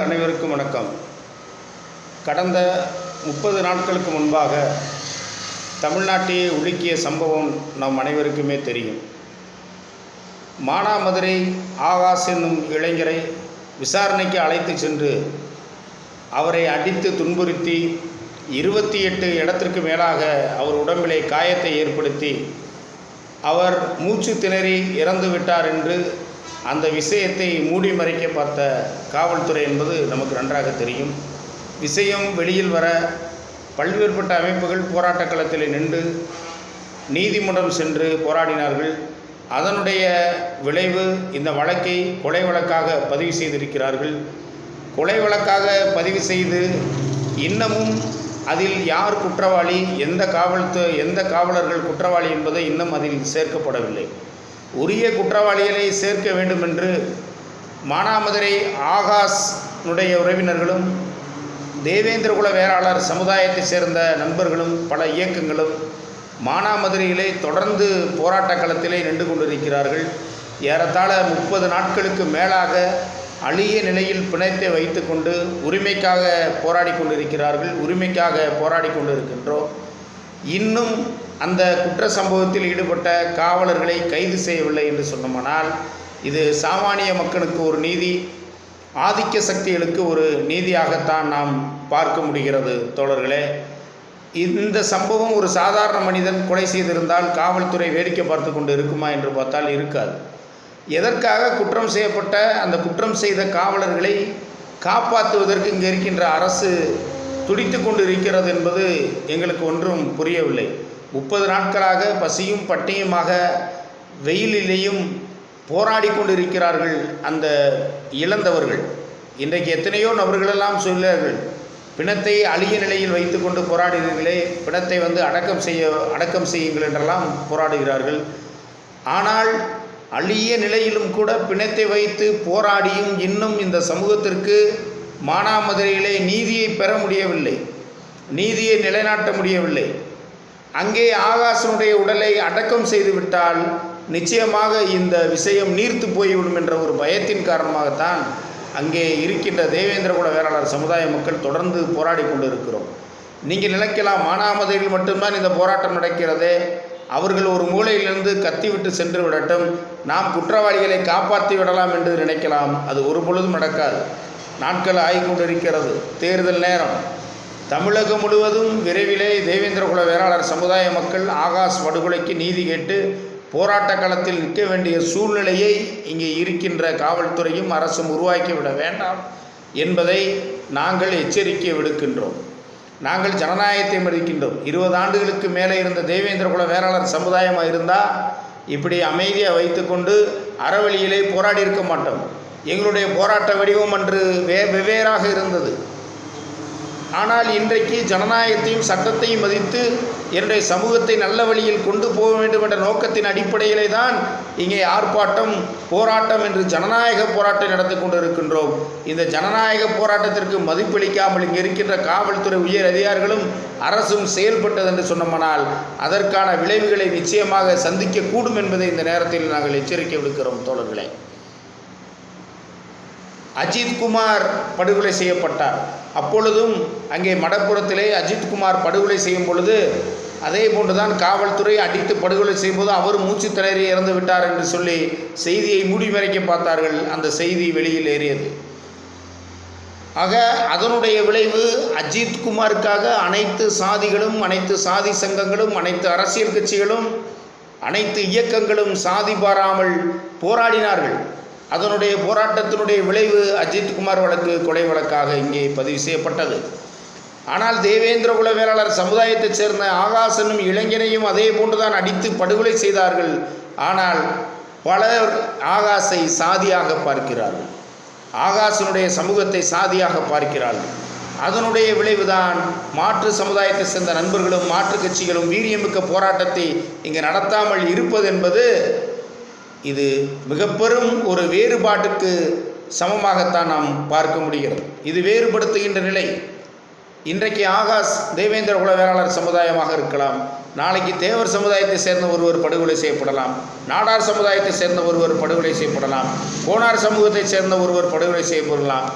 அனைவருக்கும் வணக்கம். கடந்த 30 நாட்களுக்கு முன்பாக தமிழ்நாட்டையே உலுக்கிய சம்பவம் நம் அனைவருக்குமே தெரியும். மானாமதுரை ஆகாஷ் என்னும் இளைஞரை விசாரணைக்கு அழைத்து சென்று அவரை அடித்து துன்புறுத்தி 28 இடத்திற்கு மேலாக அவர் உடம்பிலே காயத்தை ஏற்படுத்தி அவர் மூச்சு திணறி இறந்து விட்டார் என்று அந்த விஷயத்தை மூடி மறைக்க பார்த்த காவல்துறை என்பது நமக்கு நன்றாக தெரியும். விஷயம் வெளியில் வர பல்வேறுபட்ட அமைப்புகள் போராட்ட களத்தில் நின்று நீதிமன்றம் சென்று போராடினார்கள். அதனுடைய விளைவு இந்த வழக்கை கொலை வழக்காக பதிவு செய்திருக்கிறார்கள். கொலை வழக்காக பதிவு செய்து இன்னமும் அதில் யார் குற்றவாளி, எந்த காவலர்கள் குற்றவாளி என்பதை இன்னும் அதில் சேர்க்கப்படவில்லை. உரிய குற்றவாளிகளை சேர்க்க வேண்டும் என்று மானாமதுரை ஆகாஷனுடைய உறவினர்களும் தேவேந்திரகுல வேளாளர் சமுதாயத்தை சேர்ந்த நண்பர்களும் பல இயக்கங்களும் மானாமதுரையிலே தொடர்ந்து போராட்ட களத்திலே நின்று கொண்டிருக்கிறார்கள். ஏறத்தாழ 30 நாட்களுக்கு மேலாக அழிய நிலையில் பிணைத்தை வைத்து கொண்டு உரிமைக்காக போராடி கொண்டிருக்கிறார்கள். உரிமைக்காக போராடி கொண்டிருக்கின்றோம். இன்னும் அந்த குற்ற சம்பவத்தில் ஈடுபட்ட காவலர்களை கைது செய்யவில்லை என்று சொன்னோமானால் இது சாமானிய மக்களுக்கு ஒரு நீதி, ஆதிக்க சக்திகளுக்கு ஒரு நீதியாகத்தான் நாம் பார்க்க முடிகிறது. தோழர்களே, இந்த சம்பவம் ஒரு சாதாரண மனிதன் கொலை செய்திருந்தால் காவல்துறை வேடிக்கை பார்த்து கொண்டு இருக்குமா என்று பார்த்தால் இருக்காது. எதற்காக குற்றம் செய்யப்பட்ட அந்த குற்றம் செய்த காவலர்களை காப்பாற்றுவதற்கு இங்கே இருக்கின்ற அரசு துடித்து கொண்டு இருக்கிறது என்பது எங்களுக்கு ஒன்றும் புரியவில்லை. 30 நாட்களாக பசியும் பட்டினியுமாக வெயிலிலேயும் போராடி கொண்டு இருக்கிறார்கள் அந்த இழந்தவர்கள். இன்றைக்கு எத்தனையோ நபர்களெல்லாம் சொல்கிறார்கள், பிணத்தை அழிய நிலையில் வைத்து கொண்டு போராடுகிறீர்களே, பிணத்தை அடக்கம் செய்யுங்கள் என்றெல்லாம் போராடுகிறார்கள். ஆனால் அழிய நிலையிலும் கூட பிணத்தை வைத்து போராடியும் இன்னும் இந்த சமூகத்திற்கு மானாமதுரையிலே நீதியை பெற முடியவில்லை, நீதியை நிலைநாட்ட முடியவில்லை. அங்கே ஆகாஷனுடைய உடலை அடக்கம் செய்துவிட்டால் நிச்சயமாக இந்த விஷயம் நீர்த்து போய்விடும் என்ற ஒரு பயத்தின் காரணமாகத்தான் அங்கே இருக்கின்ற தேவேந்திரகுல வேளாளர் சமுதாய மக்கள் தொடர்ந்து போராடி கொண்டு இருக்கிறோம். நீங்கள் நினைக்கலாம், மானாமதுரையில் மட்டும்தான் இந்த போராட்டம் நடக்கிறதே, அவர்கள் ஒரு மூலையிலிருந்து கத்திவிட்டு சென்று விடட்டும், நாம் குற்றவாளிகளை காப்பாற்றி விடலாம் என்று நினைக்கலாம். அது ஒரு பொழுதும் நடக்காது. நாட்கள் ஆகிக்கொண்டிருக்கிறது. தேர்தல் நேரம். தமிழகம் முழுவதும் விரைவிலே தேவேந்திரகுல வேளாளர் சமுதாய மக்கள் ஆகாஷ் படுகொலைக்கு நீதி கேட்டு போராட்ட களத்தில் நிற்க வேண்டிய சூழ்நிலையை இங்கே இருக்கின்ற காவல்துறையும் அரசும் உருவாக்கிவிட வேண்டாம் என்பதை நாங்கள் எச்சரிக்கை விடுக்கின்றோம். நாங்கள் ஜனநாயகத்தை மதிக்கின்றோம். 20 ஆண்டுகளுக்கு மேலே இருந்த தேவேந்திரகுல வேளாளர் சமுதாயமாக இருந்தால் இப்படி அமைதியாக வைத்துக்கொண்டு அறவழியிலே போராடி இருக்க மாட்டோம். எங்களுடைய போராட்ட வடிவம் அன்று வெவ்வேறாக இருந்தது. ஆனால் இன்றைக்கு ஜனநாயகத்தையும் சட்டத்தையும் மதித்து என்னுடைய சமூகத்தை நல்ல வழியில் கொண்டு போக வேண்டும் என்ற நோக்கத்தின் அடிப்படையிலே தான் இங்கே ஆர்ப்பாட்டம், போராட்டம் என்று ஜனநாயக போராட்டம் நடத்தி கொண்டு இருக்கின்றோம். இந்த ஜனநாயக போராட்டத்திற்கு மதிப்பளிக்காமல் இங்கே இருக்கின்ற காவல்துறை உயர் அதிகாரிகளும் அரசும் செயல்பட்டது என்று சொன்னோமானால் அதற்கான விளைவுகளை நிச்சயமாக சந்திக்கக்கூடும் என்பதை இந்த நேரத்தில் நாங்கள் எச்சரிக்கை விடுக்கிறோம். தோழர்களே, அஜித்குமார் படுகொலை செய்யப்பட்டார். அப்பொழுதும் அங்கே மடப்புறத்திலே அஜித்குமார் படுகொலை செய்யும் பொழுது அதே போன்றுதான் காவல்துறை அடித்து படுகொலை செய்யும்போது அவர் மூச்சு திணறி இறந்து விட்டார் என்று சொல்லி செய்தியை மூடி மறைக்க பார்த்தார்கள். அந்த செய்தி வெளியில் ஏறியது. ஆக அதனுடைய விளைவு அஜித்குமாருக்காக அனைத்து சாதிகளும், அனைத்து சாதி சங்கங்களும், அனைத்து அரசியல் கட்சிகளும், அனைத்து இயக்கங்களும் சாதி பாராமல் போராடினார்கள். அதனுடைய போராட்டத்தினுடைய விளைவு அஜித்குமார் வழக்கு கொலை வழக்காக இங்கே பதிவு செய்யப்பட்டது. ஆனால் தேவேந்திரகுல வேளாளர் சமுதாயத்தைச் சேர்ந்த ஆகாஷ் என்னும் இளைஞனையும் அதே போன்றுதான் அடித்து படுகொலை செய்தார்கள். ஆனால் பலர் ஆகாஷை சாதியாக பார்க்கிறார்கள், ஆகாஷனுடைய சமூகத்தை சாதியாக பார்க்கிறார்கள். அதனுடைய விளைவுதான் மாற்று சமுதாயத்தை சேர்ந்த நண்பர்களும் மாற்று கட்சிகளும் வீரியமிக்க போராட்டத்தை இங்கு நடத்தாமல் இருப்பது என்பது இது மிக பெரும் ஒரு வேறுபாட்டுக்கு சமமாகத்தான் நாம் பார்க்க முடிகிறது. இது வேறுபடுத்துகின்ற நிலை. இன்றைக்கு ஆகாஷ் தேவேந்திரகுல வேளாளர் சமுதாயமாக இருக்கலாம், நாளைக்கு தேவர் சமுதாயத்தை சேர்ந்த ஒருவர் படுகொலை செய்யப்படலாம், நாடார் சமுதாயத்தை சேர்ந்த ஒருவர் படுகொலை செய்யப்படலாம், கோனார் சமூகத்தை சேர்ந்த ஒருவர் படுகொலை செய்யப்படலாம்.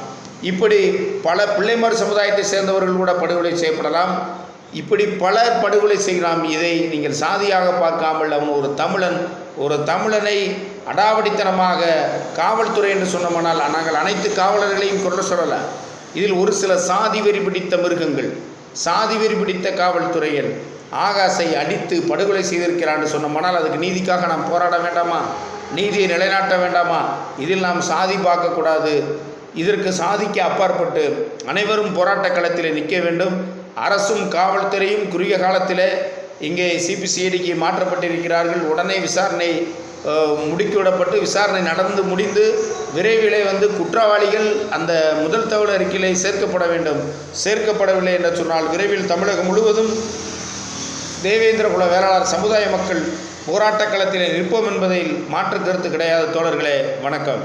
இப்படி பல பிள்ளைமார் சமுதாயத்தை சேர்ந்தவர்கள் கூட படுகொலை செய்யப்படலாம். இப்படி பலர் படுகொலை செய்யலாம். இதை நீங்கள் சாதியாக பார்க்காமல் அவன் ஒரு தமிழனை அடாவடித்தனமாக காவல்துறை என்று சொன்னோம்னால் நாங்கள் அனைத்து காவலர்களையும் கொள்ள சொல்லலை. இதில் ஒரு சில சாதி வெறி பிடித்த மிருகங்கள், சாதி வெறி பிடித்த காவல்துறையர் ஆகாஷை அடித்து படுகொலை செய்திருக்கிறான்னு சொன்னோம்னால் அதுக்கு நீதிக்காக நாம் போராட வேண்டாமா? நீதியை நிலைநாட்ட வேண்டாமா? இதில் நாம் சாதி பார்க்கக்கூடாது. இதற்கு சாதிக்கு அப்பாற்பட்டு அனைவரும் போராட்ட களத்தில் நிற்க வேண்டும். அரசும் காவல்துறையும் குறுகிய காலத்தில் இங்கே சிபிசிஐடிக்கு மாற்றப்பட்டிருக்கிறார்கள். உடனே விசாரணை முடுக்கிவிடப்பட்டு விசாரணை நடந்து முடிந்து விரைவிலே குற்றவாளிகள் அந்த முதல் தகவல் அறிக்கையிலே சேர்க்கப்பட வேண்டும். சேர்க்கப்படவில்லை என்று சொன்னால் விரைவில் தமிழகம் முழுவதும் தேவேந்திர குல வேளாளர் சமுதாய மக்கள் போராட்ட களத்தில் நிற்போம் என்பதில் மாற்று கருத்து கிடையாது. தோழர்களே, வணக்கம்.